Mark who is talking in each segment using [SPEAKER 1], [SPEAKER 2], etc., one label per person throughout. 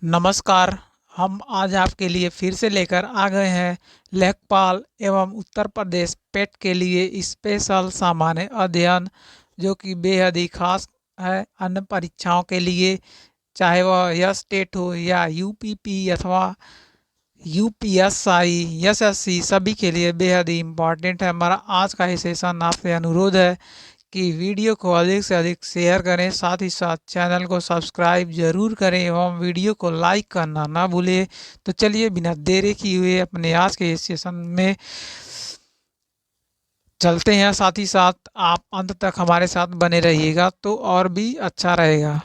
[SPEAKER 1] नमस्कार। हम आज आपके लिए फिर से लेकर आ गए हैं लेखपाल एवं उत्तर प्रदेश पेट के लिए स्पेशल सामान्य अध्ययन, जो कि बेहद ही खास है अन्य परीक्षाओं के लिए, चाहे वह यस टेट हो या यूपीपी अथवा यूपीएसआई एसएससी, सभी के लिए बेहद ही इम्पॉर्टेंट है। हमारा आज का ये सेशन आपसे अनुरोध है कि वीडियो को अधिक से अधिक शेयर करें, साथ ही साथ चैनल को सब्सक्राइब जरूर करें एवं वीडियो को लाइक करना ना भूलें। तो चलिए बिना देरी किए हुए अपने आज के इस सेशन में चलते हैं। साथ ही साथ आप अंत तक हमारे साथ बने रहिएगा तो और भी अच्छा रहेगा।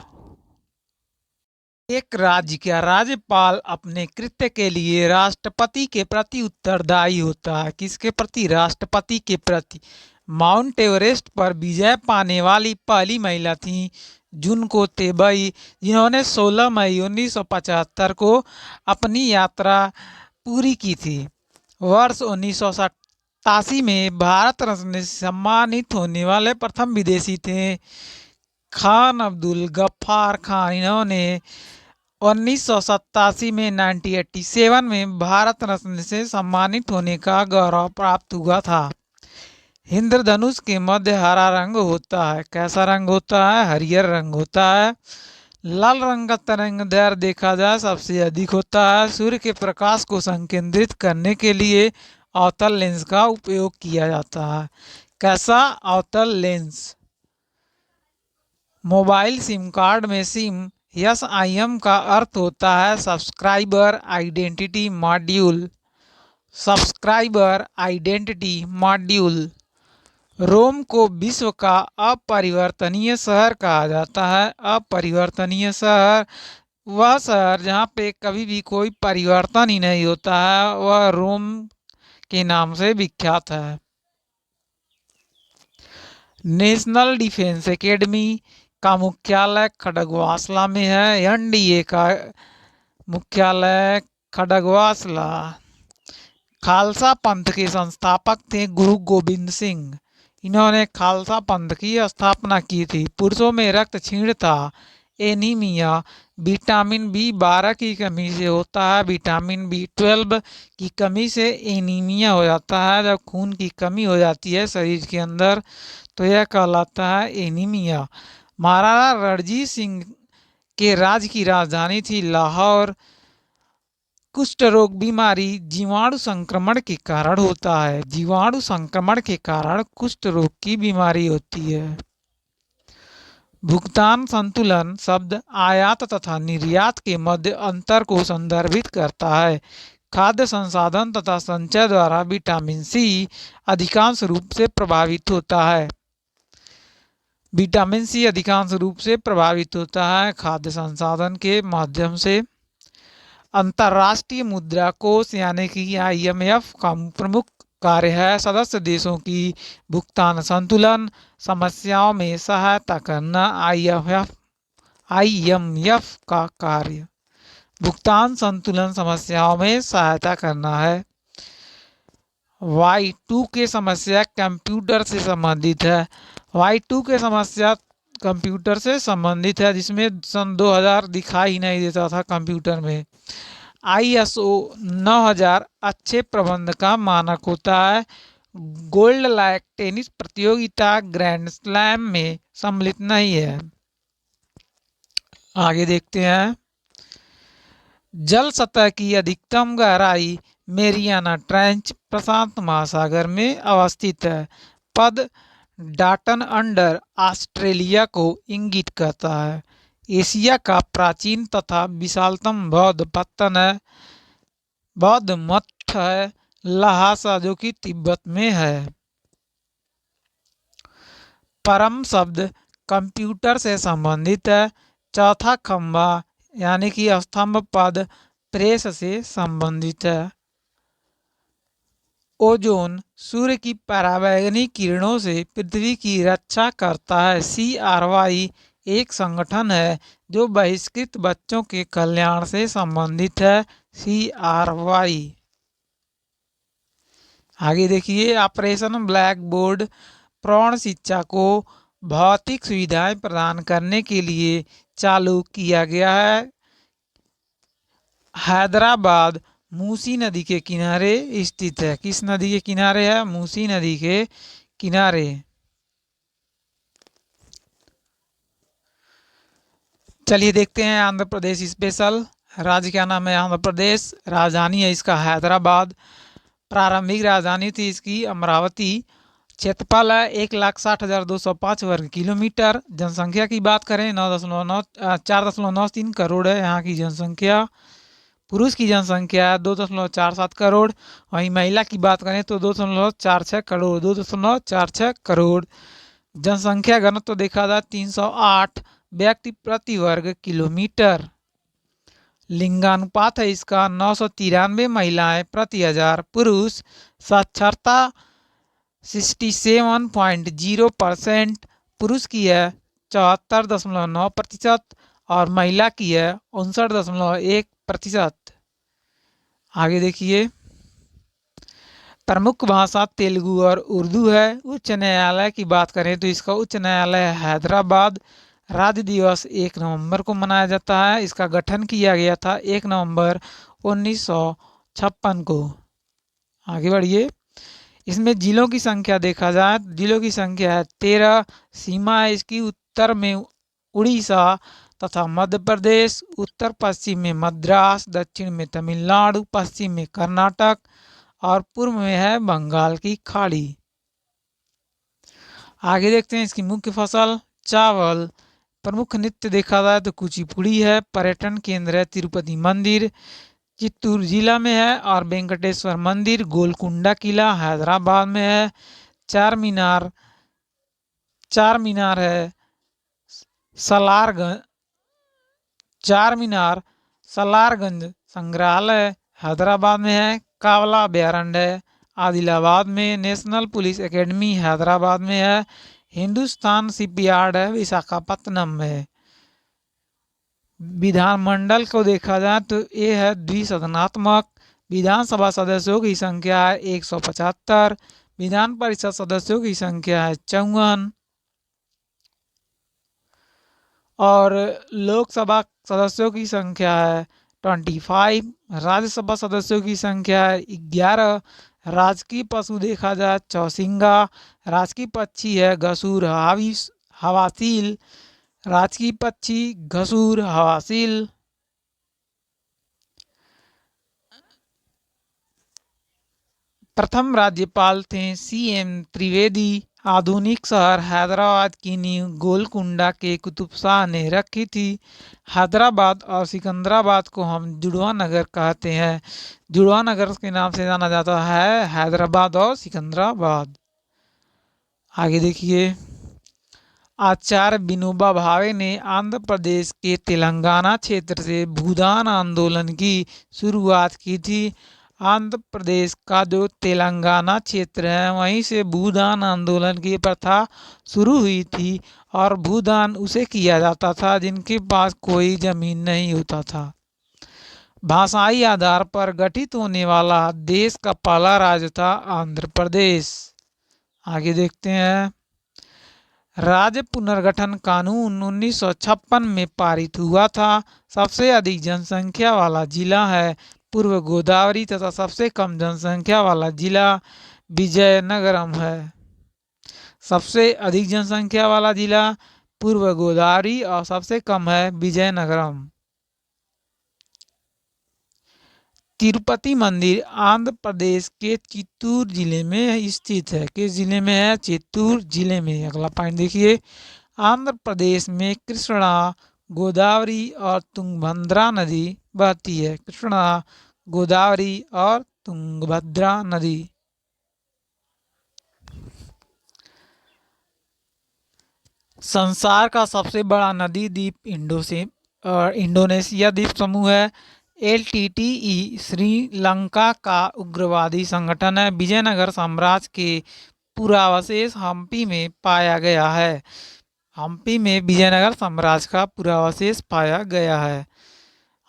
[SPEAKER 1] एक राज्य का राज्यपाल अपने कृत्य के लिए राष्ट्रपति के प्रति उत्तरदायी होता है। किसके प्रति? राष्ट्रपति के प्रति। माउंट एवरेस्ट पर विजय पाने वाली पहली महिला थी जुनको तेबई, जिन्होंने 16 मई 1975 को अपनी यात्रा पूरी की थी। वर्ष 1987 में भारत रत्न से सम्मानित होने वाले प्रथम विदेशी थे खान अब्दुल गफ्फार खान। इन्होंने 1987 में 1987 में भारत रत्न से सम्मानित होने का गौरव प्राप्त हुआ था। इंद्रधनुष के मध्य हरा रंग होता है। कैसा रंग होता है? हरियर रंग होता है। लाल रंग का तरंग दैर्ध्य देखा जाए सबसे अधिक होता है। सूर्य के प्रकाश को संकेंद्रित करने के लिए अवतल लेंस का उपयोग किया जाता है। कैसा अवतल लेंस? मोबाइल सिम कार्ड में सिम SIM का अर्थ होता है subscriber identity module. Subscriber identity module. Rome को विश्व का अपरिवर्तनीय शहर कहा जाता है। अपरिवर्तनीय शहर वह शहर जहाँ पे कभी भी कोई परिवर्तन ही नहीं होता है, वह रोम के नाम से विख्यात है। नेशनल डिफेंस एकेडमी का मुख्यालय खड़गवासला में है। NDA का मुख्यालय खड़गवासला। खालसा पंथ के संस्थापक थे गुरु गोविंद सिंह। इन्होंने खालसा पंथ की स्थापना की थी। पुरुषों में रक्त क्षीणता, एनीमिया, विटामिन B12 की कमी से होता है। विटामिन B12 की कमी से एनीमिया हो जाता है। जब खून की कमी हो जाती है शरीर के अंदर तो यह कहलाता है एनीमिया। महाराणा रणजीत सिंह के राज की राजधानी थी लाहौर। कुष्ठ रोग बीमारी जीवाणु संक्रमण के कारण होता है। जीवाणु संक्रमण के कारण कुष्ठ रोग की बीमारी होती है। भुगतान संतुलन शब्द आयात तथा निर्यात के मध्य अंतर को संदर्भित करता है। खाद्य संसाधन तथा संचय द्वारा विटामिन C अधिकांश रूप से प्रभावित होता है। विटामिन C अधिकांश रूप से प्रभावित होता है खाद्य संसाधन के माध्यम से। अंतर्राष्ट्रीय मुद्रा कोष यानी कि IMF का प्रमुख कार्य है सदस्य देशों की भुगतान संतुलन समस्याओं में सहायता करना। IMF का कार्य भुगतान संतुलन समस्याओं में सहायता करना है। Y2K समस्या कंप्यूटर से संबंधित है। Y2K समस्या कंप्यूटर से संबंधित है, जिसमें सन 2000 दिखाई नहीं देता था कंप्यूटर में। ISO 9000 अच्छे प्रबंध का मानक होता है। गोल्ड लाइक टेनिस प्रतियोगिता ग्रैंड स्लैम में सम्मिलित नहीं है। आगे देखते हैं। जल सतह की अधिकतम गहराई मेरियाना ट्रेंच प्रशांत महासागर में अवस्थित है। पद डाटन अंडर ऑस्ट्रेलिया को इंगित करता है। एशिया का प्राचीन तथा विशालतम बौद्ध पत्तन है, बौद्ध मठ है लहासा, जो कि तिब्बत में है। परम शब्द कंप्यूटर से संबंधित है। चौथा खंभा यानी कि स्तंभ पद प्रेस से संबंधित है। ओजोन सूर्य की पराबैंगनी किरणों से पृथ्वी की रक्षा करता है। CRY एक संगठन है जो बहिष्कृत बच्चों के कल्याण से संबंधित है। CRY। आगे देखिए। ऑपरेशन ब्लैक बोर्ड प्रौढ़ शिक्षा को भौतिक सुविधाएं प्रदान करने के लिए चालू किया गया है। हैदराबाद मूसी नदी के किनारे स्थित है। किस नदी के किनारे है? मूसी नदी के किनारे। चलिए देखते हैं आंध्र प्रदेश स्पेशल। राज्य का नाम है आंध्र प्रदेश, राजधानी है इसका हैदराबाद, प्रारंभिक राजधानी थी इसकी अमरावती, क्षेत्रफल है 1,60,205 वर्ग किलोमीटर। जनसंख्या की बात करें 4,93 है यहाँ की जनसंख्या। पुरुष की जनसंख्या है 2,47 करोड़। वहीं महिला की बात करें तो 2,46 करोड़, 2,46 करोड़। जनसंख्या घनत्व देखा जाए 308 व्यक्ति प्रति वर्ग किलोमीटर। लिंगानुपात है इसका 993 महिलाएं प्रति 1000 पुरुष। साक्षरता 67.0% पुरुष की है, 74.9% और महिला की है 59.1%। आगे देखिए, प्रमुख भाषा तेलुगु और उर्दू है। उच्च न्यायालय की बात करें तो इसका उच्च न्यायालय हैदराबाद। राज्य दिवस 1 नवंबर को मनाया जाता है। इसका गठन किया गया था 1 नवंबर 1956 को। आगे बढ़िए, इसमें जिलों की संख्या देखा जाए, जिलों की संख्या है 13। सीमा है इसकी उत्तर में उड़ीसा तथा मध्य प्रदेश, उत्तर पश्चिम में मद्रास, दक्षिण में तमिलनाडु, पश्चिम में कर्नाटक और पूर्व में है बंगाल की खाड़ी। आगे देखते हैं इसकी मुख्य फसल चावल। प्रमुख नृत्य देखा जाए तो कुचिपुड़ी है। पर्यटन केंद्र है तिरुपति मंदिर, चित्तूर जिला में है। और वेंकटेश्वर मंदिर, गोलकुंडा किला हैदराबाद में है। चार मीनार, चार मीनार है सलारगंज, चार मीनार सलारगंज संग्रहालय हैदराबाद में है। कावला अभ्यारण्य है आदिलाबाद में। नेशनल पुलिस एकेडमी हैदराबाद में है। हिंदुस्तान शिपयार्ड है विशाखापत्तनम में। विधानमंडल को देखा जाए तो ये है द्विसदनात्मक। विधानसभा सदस्यों की संख्या है 175। विधान परिषद सदस्यों की संख्या है 54 और लोकसभा सदस्यों की संख्या है 25। राज्यसभा सदस्यों की संख्या है 11। राजकीय पशु देखा जाए चौसिंगा। राजकीय पक्षी है घसूर हवासील। राजकीय पक्षी घसूर हवासील। प्रथम राज्यपाल थे CM त्रिवेदी। आधुनिक शहर हैदराबाद की नींव गोलकुंडा के कुतुब शाह ने रखी थी। हैदराबाद और सिकंदराबाद को हम जुड़वा नगर कहते हैं। जुड़वा नगर के नाम से जाना जाता है हैदराबाद और सिकंदराबाद। आगे देखिए, आचार्य विनोबा भावे ने आंध्र प्रदेश के तेलंगाना क्षेत्र से भूदान आंदोलन की शुरुआत की थी। आंध्र प्रदेश का जो तेलंगाना क्षेत्र है वहीं से भूदान आंदोलन की प्रथा शुरू हुई थी और भूदान उसे किया जाता था जिनके पास कोई जमीन नहीं होता था। भाषाई आधार पर गठित होने वाला देश का पहला राज्य था आंध्र प्रदेश। आगे देखते हैं, राज्य पुनर्गठन कानून 1956 में पारित हुआ था। सबसे अधिक जनसंख्या वाला जिला है पूर्व गोदावरी तथा सबसे कम जनसंख्या वाला जिला विजयनगरम है। सबसे अधिक जनसंख्या वाला जिला पूर्व गोदावरी और सबसे कम है विजयनगरम। तिरुपति मंदिर आंध्र प्रदेश के चित्तूर जिले में स्थित है। किस जिले में है? चित्तूर जिले में। अगला पॉइंट देखिए, आंध्र प्रदेश में कृष्णा, गोदावरी और तुंगभद्रा नदी बहती है। कृष्णा, गोदावरी और तुंगभद्रा नदी। संसार का सबसे बड़ा नदी द्वीप इंडोनेशिया द्वीप समूह है। LTTE श्रीलंका का उग्रवादी संगठन है। विजयनगर साम्राज्य के पुरावशेष हम्पी में पाया गया है। हम्पी में विजयनगर साम्राज्य का पुरावशेष पाया गया है।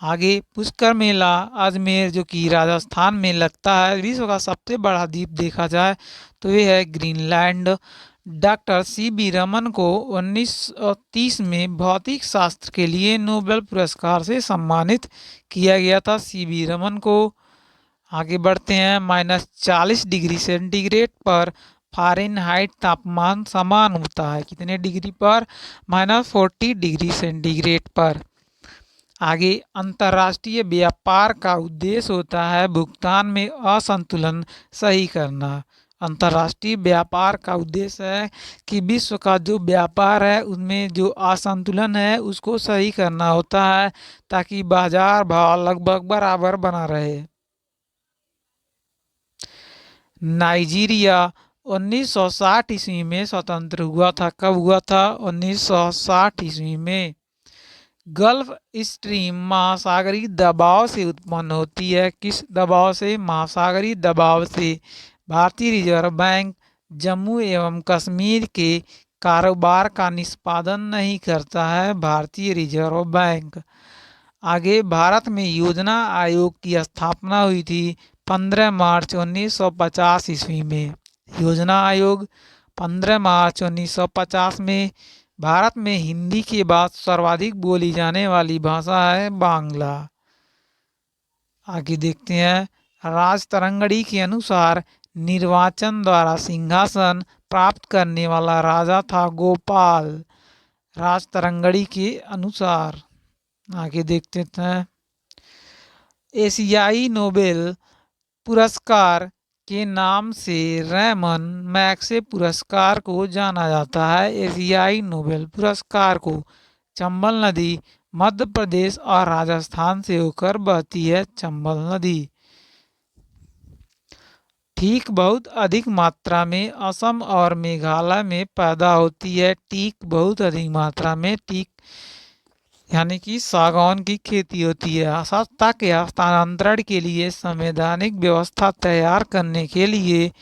[SPEAKER 1] आगे, पुष्कर मेला अजमेर जो कि राजस्थान में लगता है। विश्व का सबसे बड़ा द्वीप देखा जाए तो ये है ग्रीनलैंड। Doctor CV. रमन को 1930 में भौतिक शास्त्र के लिए नोबेल पुरस्कार से सम्मानित किया गया था। सी.वी. रमन को। आगे बढ़ते हैं। -40 डिग्री सेंटीग्रेड पर फ़ारेनहाइट तापमान समान होता है। कितने डिग्री पर? -40 डिग्री सेंटीग्रेड पर। आगे, अंतर्राष्ट्रीय व्यापार का उद्देश्य होता है भुगतान में असंतुलन सही करना। अंतर्राष्ट्रीय व्यापार का उद्देश्य है कि विश्व का जो व्यापार है उनमें जो असंतुलन है उसको सही करना होता है ताकि बाजार भाव लगभग बराबर बना रहे। नाइजीरिया 1960 ईस्वी में स्वतंत्र हुआ था। कब हुआ था? 1960 ईस्वी में। गल्फ स्ट्रीम महासागरीय दबाव से उत्पन्न होती है। किस दबाव से? महासागरीय दबाव से। भारतीय रिजर्व बैंक जम्मू एवं कश्मीर के कारोबार का निष्पादन नहीं करता है। भारतीय रिजर्व बैंक। आगे, भारत में योजना आयोग की स्थापना हुई थी 15 मार्च 1950 ईस्वी में। योजना आयोग 15 मार्च 1950 में। भारत में हिंदी के बाद सर्वाधिक बोली जाने वाली भाषा है बांग्ला। आगे देखते हैं। राजतरंगड़ी के अनुसार निर्वाचन द्वारा सिंहासन प्राप्त करने वाला राजा था गोपाल। राजतरंगड़ी के अनुसार। आगे देखते हैं। एशियाई नोबेल पुरस्कार के नाम से रैमन मैग्सेसे पुरस्कार को जाना जाता है। एशियाई नोबेल पुरस्कार को चंबल नदी मध्य प्रदेश और राजस्थान से होकर बहती है। चंबल नदी। टीक बहुत अधिक मात्रा में असम और मेघालय में पैदा होती है। टीक बहुत अधिक मात्रा में टीक यानी कि सागौन की खेती होती है। सत्ता के हस्तांतरण के लिए संवैधानिक व्यवस्था तैयार करने के लिए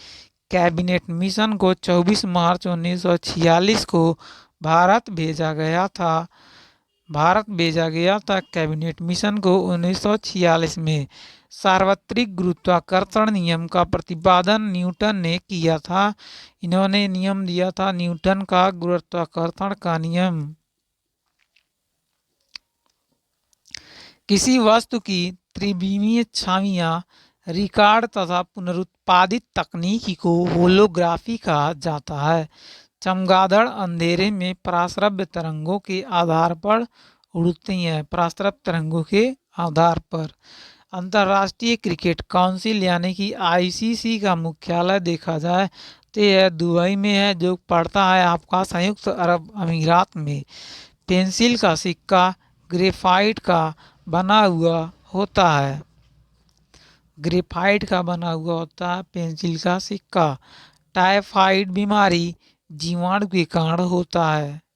[SPEAKER 1] कैबिनेट मिशन को 24 मार्च 1946 को भारत भेजा गया था। कैबिनेट मिशन को 1946 में। सार्वत्रिक गुरुत्वाकर्षण नियम का प्रतिपादन न्यूटन ने किया था। इन्होंने नियम दिया था न्यूटन का गुरुत्वाकर्षण का नियम। किसी वस्तु की त्रिविमीय छवियां रिकॉर्ड तथा पुनरुत्पादित तकनीकी को होलोग्राफी कहा जाता है। चमगादड़ अंधेरे में पराश्रव्य तरंगों के आधार पर उड़ती हैं। पराश्रव्य तरंगों के आधार पर। अंतर्राष्ट्रीय क्रिकेट काउंसिल यानी कि आईसीसी का मुख्यालय देखा जाए तो यह दुबई में है, जो पड़ता है आपका संयुक्त अरब अमीरात में। पेंसिल का सिक्का ग्रेफाइट का बना हुआ होता है। पेंसिल का सिक्का। टाइफाइड बीमारी जीवाणु के कारण होता है।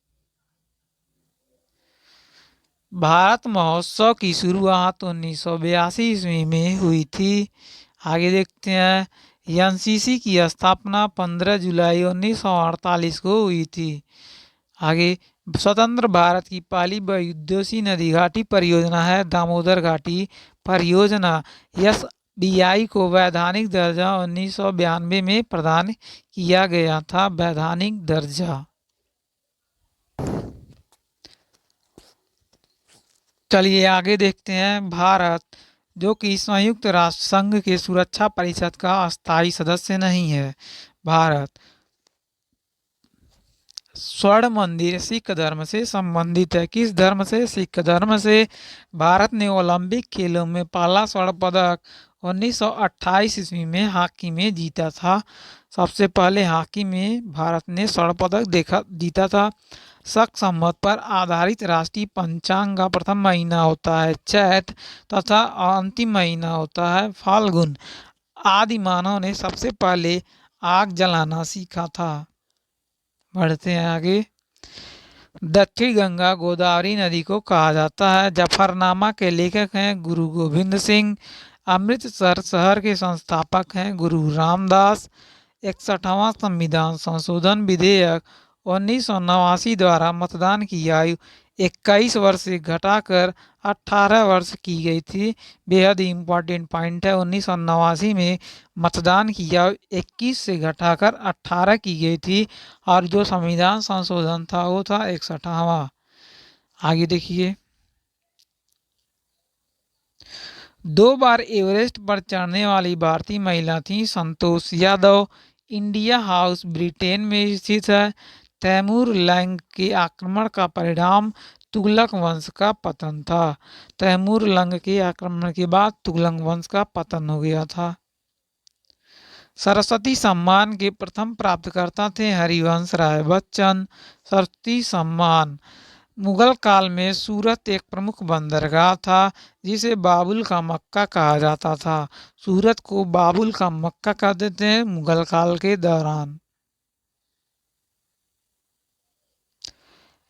[SPEAKER 1] भारत महोत्सव की शुरुआत 1982 ईस्वी में हुई थी। आगे देखते हैं। एनसीसी की स्थापना 15 जुलाई 1948 को हुई थी। आगे, स्वतंत्र भारत की पहली बहुउद्देशीय नदी घाटी परियोजना है दामोदर घाटी परियोजना। एसबीआई को वैधानिक दर्जा 1992 में प्रदान किया गया था। वैधानिक दर्जा। चलिए आगे देखते हैं। भारत, जो कि संयुक्त राष्ट्र संघ के सुरक्षा परिषद का अस्थायी सदस्य नहीं है। भारत। स्वर्ण मंदिर सिख धर्म से संबंधित है। किस धर्म से? सिख धर्म से। भारत ने ओलंपिक खेलों में पहला स्वर्ण पदक 1928 ईस्वी में हॉकी में जीता था। सबसे पहले हॉकी में भारत ने स्वर्ण पदक जीता था। शक संवत पर आधारित राष्ट्रीय पंचांग का प्रथम महीना होता है चैत तथा अंतिम महीना होता है फाल्गुन। आदि मानव ने सबसे पहले आग जलाना सीखा था। बढ़ते हैं आगे। दक्षिण गंगा गोदावरी नदी को कहा जाता है। जफरनामा के लेखक हैं गुरु गोविंद सिंह। अमृतसर शहर के संस्थापक हैं गुरु रामदास। 61वां संविधान संशोधन विधेयक 1989 द्वारा मतदान की आयु 21 वर्ष से घटाकर 18 वर्ष की गई थी। बेहद ही इम्पोर्टेंट पॉइंट है। 1989 में मतदान किया 21 से घटाकर 18 की गई थी और जो संविधान संशोधन था वो था 61वां। आगे देखिए, 2 बार एवरेस्ट पर चढ़ने वाली भारतीय महिला थी Santosh Yadav. India house Britain में स्थित है। तैमूर लैंग के आक्रमण का परिणाम तुगलक वंश का पतन था। तैमूर लंग के आक्रमण के बाद तुगलक वंश का पतन हो गया था। सरस्वती सम्मान के प्रथम प्राप्तकर्ता थे हरिवंश राय बच्चन। सरस्वती सम्मान मुगल काल में सूरत एक प्रमुख बंदरगाह था जिसे बाबुल का मक्का कहा जाता था। सूरत को बाबुल का मक्का कहते थे मुगल काल के दौरान।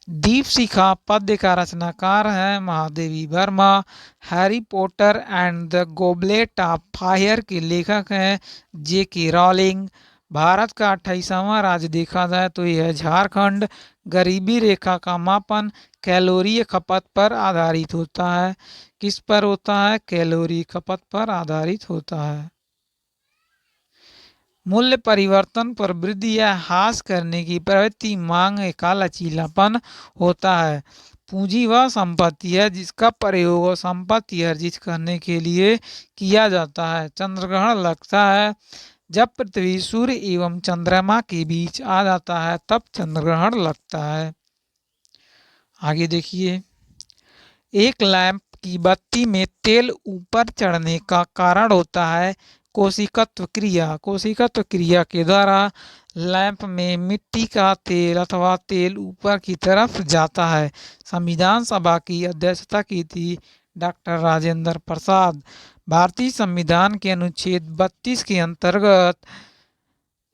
[SPEAKER 1] दीपशिखा पद्य का रचनाकार है Mahadevi Verma. Harry Potter and the goblet of fire के लेखक हैं J.K. रॉलिंग। भारत का 28वां राज्य देखा जाए तो यह है झारखंड। गरीबी रेखा का मापन कैलोरी खपत पर आधारित होता है। किस पर होता है? कैलोरी खपत पर आधारित होता है। मूल्य परिवर्तन पर वृद्धि या ह्रास करने की प्रवृत्ति मांग का लचीलापन होता है। पूंजी वह संपत्ति है जिसका प्रयोग संपत्ति अर्जित करने के लिए किया जाता है। चंद्रग्रहण लगता है जब पृथ्वी सूर्य एवं चंद्रमा के बीच आ जाता है तब चंद्रग्रहण लगता है। आगे देखिए, एक लैंप की बत्ती में तेल ऊपर चढ़ने का कारण होता है कोशिकत्व क्रिया। कोशिकत्व क्रिया के द्वारा लैंप में मिट्टी का तेल अथवा तेल ऊपर की तरफ जाता है। संविधान सभा की अध्यक्षता की थी डॉक्टर राजेंद्र प्रसाद। भारतीय संविधान के अनुच्छेद 32 के अंतर्गत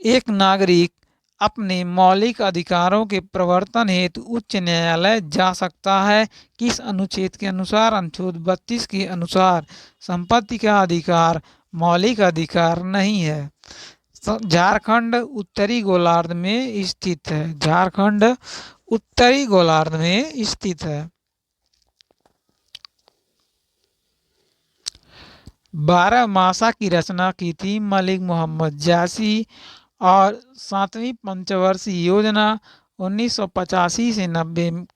[SPEAKER 1] एक नागरिक अपने मौलिक अधिकारों के प्रवर्तन हेतु उच्च न्यायालय जा सकता है। किस अनुच्छेद के अनुसार? अनुच्छेद 32 के अनुसार। संपत्ति का अधिकार मौलिक अधिकार नहीं है। झारखंड उत्तरी गोलार्ध में स्थित है। झारखंड उत्तरी गोलार्ध में स्थित है। 12 मासा की रचना की थी मलिक मोहम्मद जासी और 7वीं पंचवर्षीय योजना 1985 से 90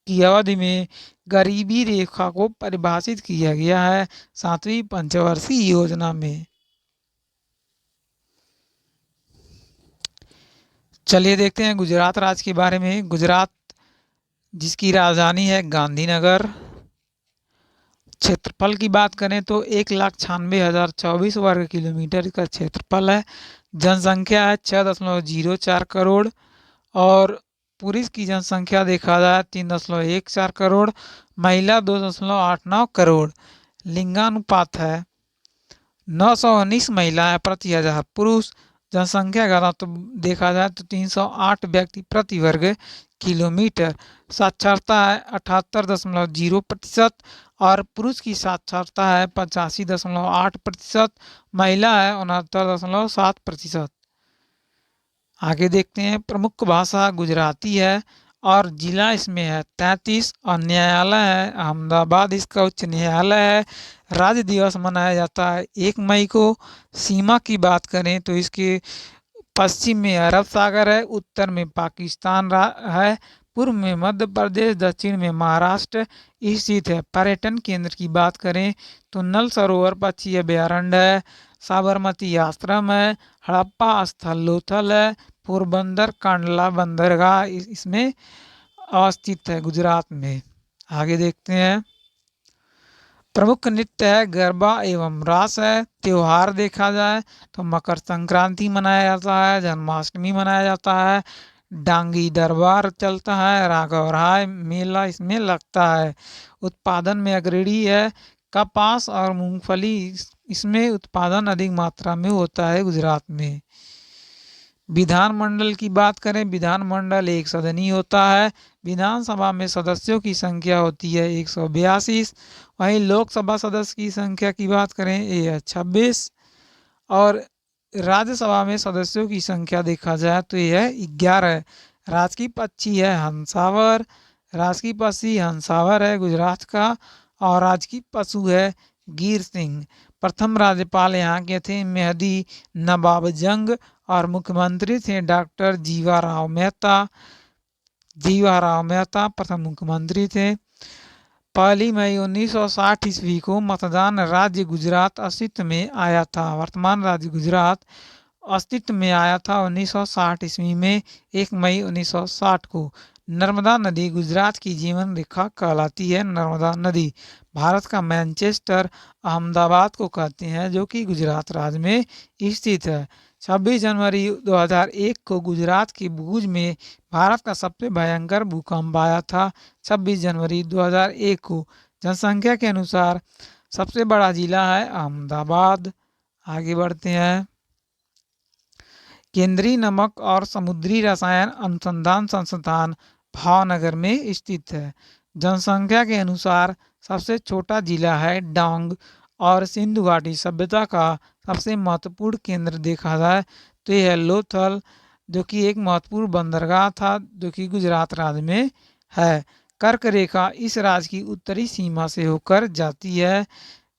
[SPEAKER 1] की अवधि में गरीबी रेखा को परिभाषित किया गया है 7वीं पंचवर्षीय योजना में। चलिए देखते हैं गुजरात राज्य के बारे में। गुजरात जिसकी राजधानी है गांधीनगर। क्षेत्रफल की बात करें तो 1,96,024 वर्ग किलोमीटर का क्षेत्रफल है। जनसंख्या है 6.04 करोड़ और पुरुष की जनसंख्या देखा जाए 3.14 करोड़, महिला 2.89 करोड़। लिंगानुपात है 919 महिलाएं प्रति 1000 पुरुष। जनसंख्या का तो देखा जाए तो 308 व्यक्ति प्रति वर्ग किलोमीटर। साक्षरता है 78.0% और पुरुष की साक्षरता है 85.8%, महिला है 69.7%। आगे देखते हैं, प्रमुख भाषा गुजराती है और जिला इसमें है 33 और न्यायालय है अहमदाबाद इसका उच्च न्यायालय है। राज्य दिवस मनाया जाता है 1 मई को। सीमा की बात करें तो इसके पश्चिम में अरब सागर है, उत्तर में पाकिस्तान है, पूर्व में मध्य प्रदेश, दक्षिण में महाराष्ट्र स्थित है। पर्यटन केंद्र की बात करें तो नल सरोवर पक्षी अभ्यारण्य है, साबरमती आश्रम है, हड़प्पा स्थल लोथल है, पोरबंदर कांडला बंदरगाह इसमें अवस्थित है गुजरात में। आगे देखते हैं, प्रमुख नृत्य है गरबा एवं रास है। त्योहार देखा जाए तो मकर संक्रांति मनाया जाता है, जन्माष्टमी मनाया जाता है, डांगी दरबार चलता है, राघव राय मेला इसमें लगता है। उत्पादन में अग्रणी है कपास और मूंगफली, इसमें उत्पादन अधिक मात्रा में होता है गुजरात में। विधानमंडल की बात करें, विधानमंडल एक सदनी होता है। विधानसभा में सदस्यों की संख्या होती है 182। वहीं लोकसभा सदस्य की संख्या की बात करें ये है 26 और राज्यसभा में सदस्यों की संख्या देखा जाए तो यह है 11। राज्य की पक्षी है हंसावर, राजकीय पक्षी हंसावर है गुजरात का और राजकीय पशु है गिर सिंह। प्रथम राज्यपाल यहाँ के थे मेहदी नवाब जंग और मुख्यमंत्री थे डॉक्टर जीवाराव मेहता। जीवाराव मेहता प्रथम मुख्यमंत्री थे। 1 मई 1960 ईस्वी को मतदान राज्य गुजरात अस्तित्व में आया था। वर्तमान राज्य गुजरात अस्तित्व में आया था 1960 ईस्वी में 1 मई 1960 को। नर्मदा नदी गुजरात की जीवन रेखा कहलाती है। नर्मदा नदी भारत का मैनचेस्टर अहमदाबाद को कहते हैं जो कि गुजरात राज्य में स्थित है। 26 जनवरी 2001 को गुजरात के भुज में भारत का सबसे भयंकर भूकंप आया था। 26 जनवरी 2001 को। जनसंख्या के अनुसार सबसे बड़ा जिला है अहमदाबाद। आगे बढ़ते हैं। केंद्रीय नमक और समुद्री रसायन अनुसंधान संस्थान भावनगर में स्थित है। जनसंख्या के अनुसार सबसे छोटा जिला है डांग और सिंधु घाटी सभ्यता का सबसे महत्वपूर्ण केंद्र देखा जाए तो यह लोथल जो कि एक महत्वपूर्ण बंदरगाह था जो कि गुजरात राज्य में है। कर्क रेखा इस राज्य की उत्तरी सीमा से होकर जाती है।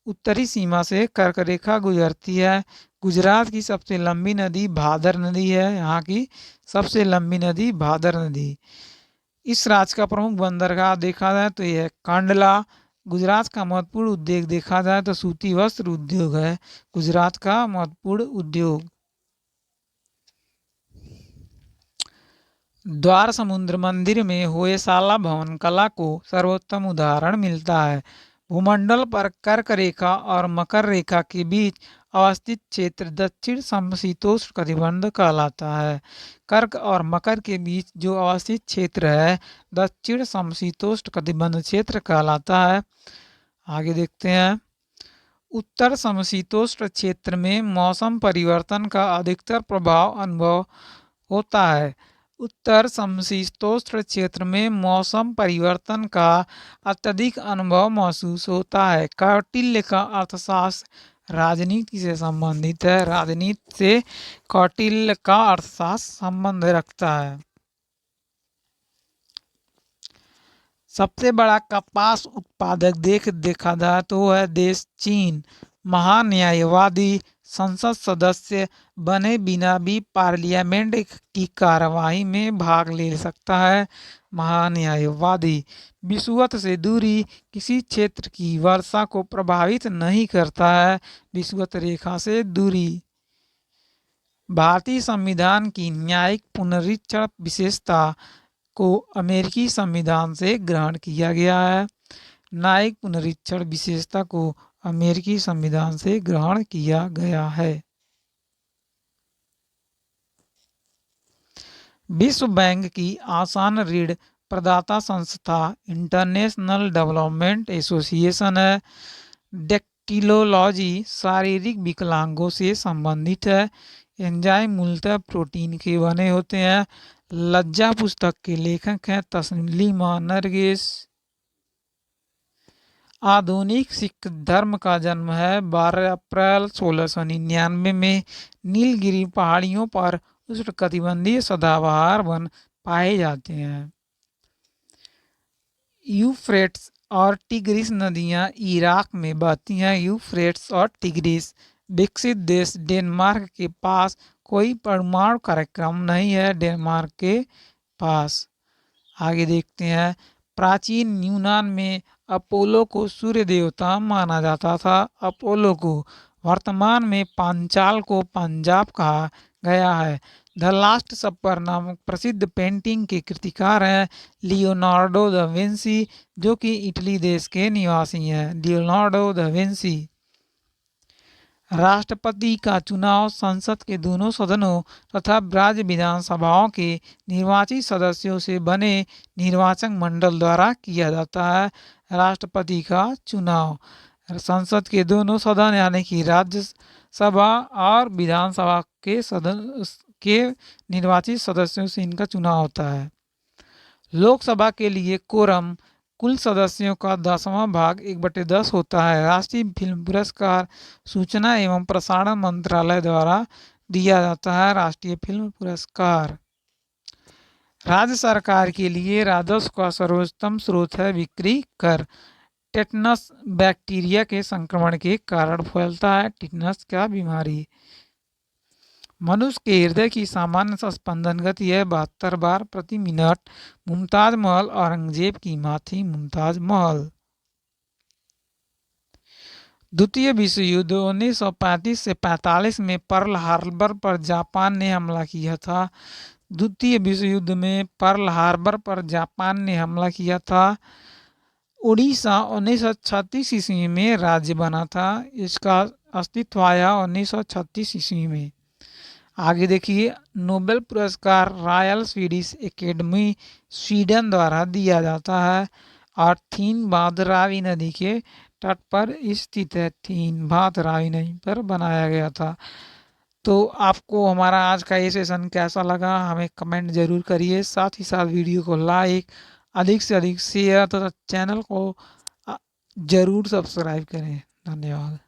[SPEAKER 1] उत्तरी सीमा से कर्क रेखा गुजरती है। गुजरात की सबसे लंबी नदी भादर नदी है। यहाँ की सबसे लंबी नदी भादर नदी। इस राज्य का प्रमुख बंदरगाह देखा जाए तो यह कांडला। गुजरात का महत्वपूर्ण उद्योग देखा जाए तो सूती वस्त्र उद्योग है गुजरात का महत्वपूर्ण उद्योग। द्वार समुद्र मंदिर में होयसाला भवन कला को सर्वोत्तम उदाहरण मिलता है। भूमंडल पर कर्क रेखा और मकर रेखा के बीच अवस्थित क्षेत्र दक्षिण समशीतोष्ण कटिबंध कहलाता है। कर्क और मकर के बीच जो अवस्थित क्षेत्र है दक्षिण समशीतोष्ण कटिबंध क्षेत्र कहलाता है। आगे देखते हैं। उत्तर समशीतोष्ण क्षेत्र में मौसम परिवर्तन का अधिकतर प्रभाव अनुभव होता है। उत्तर समशीतोष्ण क्षेत्र में मौसम परिवर्तन का अत्यधिक अनुभव महसूस होता है। कौटिल्य का अर्थशास्त्र राजनीति से संबंधित है। राजनीति से कौटिल्य का अर्थशास्त्र संबंध रखता है। सबसे बड़ा कपास उत्पादक देखा जाए तो वह देश चीन। महान्यायवादी संसद सदस्य बने बिना भी पार्लियामेंट की कार्यवाही में भाग ले सकता है। महान्यायवादी विषुवत से दूरी किसी क्षेत्र की वर्षा को प्रभावित नहीं करता है। विषुवत रेखा से दूरी। भारतीय संविधान की न्यायिक पुनरीक्षण विशेषता को अमेरिकी संविधान से ग्रहण किया गया है। न्यायिक पुनरीक्षण विशेषता को अमेरिकी संविधान से ग्रहण किया गया है। विश्व बैंक की आसान ऋण प्रदाता संस्था इंटरनेशनल डेवलपमेंट एसोसिएशन है। डेक्टिलोलॉजी शारीरिक विकलांगों से संबंधित है। एंजाइम मूलतः प्रोटीन के बने होते हैं। लज्जा पुस्तक के लेखक हैं तस्लीमा नरगिस। आधुनिक सिख धर्म का जन्म है 12 अप्रैल 1699 में। नीलगिरी पहाड़ियों पर उष्णकटिबंधीय सदाबहार वन पाए जाते हैं। यूफ्रेट्स और टिग्रिस नदियां इराक में बहती हैं। यूफ्रेट्स और टिग्रिस। विकसित देश डेनमार्क के पास कोई परमाणु कार्यक्रम नहीं है। डेनमार्क के पास। आगे देखते हैं। प्राचीन यूनान में अपोलो को सूर्य देवता माना जाता था। अपोलो को वर्तमान में पांचाल को पंजाब कहा गया है। द लास्ट सपर नामक प्रसिद्ध पेंटिंग के कृतिकार हैं लियोनार्डो दा विंसी जो कि इटली देश के निवासी हैं। Leonardo da Vinci. राष्ट्रपति का चुनाव संसद के दोनों सदनों तथा राज्य विधानसभाओं के निर्वाचित सदस्यों से बने निर्वाचक मंडल द्वारा किया जाता है। राष्ट्रपति का चुनाव संसद के दोनों सदन यानी कि राज्यसभा और विधानसभा के सदन के निर्वाचित सदस्यों से इनका चुनाव होता है। लोकसभा के लिए कोरम कुल सदस्यों का 10वां भाग 1/10 होता है। राष्ट्रीय फिल्म पुरस्कार सूचना एवं प्रसारण मंत्रालय द्वारा दिया जाता है। राष्ट्रीय फिल्म पुरस्कार। राज्य सरकार के लिए राजस्व का सर्वोत्तम स्रोत है बिक्री कर। टेटनस बैक्टीरिया के संक्रमण के कारण फैलता है। टेटनस क्या बीमारी? मनुष्य के हृदय की सामान्य स्पंदन गति है 72 बार प्रति मिनट। मुमताज महल औरंगजेब की मां थी मुमताज महल। द्वितीय विश्व युद्ध 1935 से 45 में पर्ल हार्बर पर जापान ने हमला किया था। द्वितीय विश्व युद्ध में पर्ल हार्बर पर जापान ने हमला किया था। उड़ीसा 1936 ईस्वी में राज्य बना था। इसका अस्तित्व आया 1936 ईस्वी में। आगे देखिए, नोबेल पुरस्कार रॉयल स्वीडिश एकेडमी स्वीडन द्वारा दिया जाता है और थीन बांध रावी नदी के तट पर स्थित है। थीन बांध रावी नदी पर बनाया गया था। तो आपको हमारा आज का ये सेशन कैसा लगा हमें कमेंट जरूर करिए। साथ ही साथ वीडियो को लाइक, अधिक से अधिक शेयर तथा चैनल को जरूर सब्सक्राइब करें। धन्यवाद।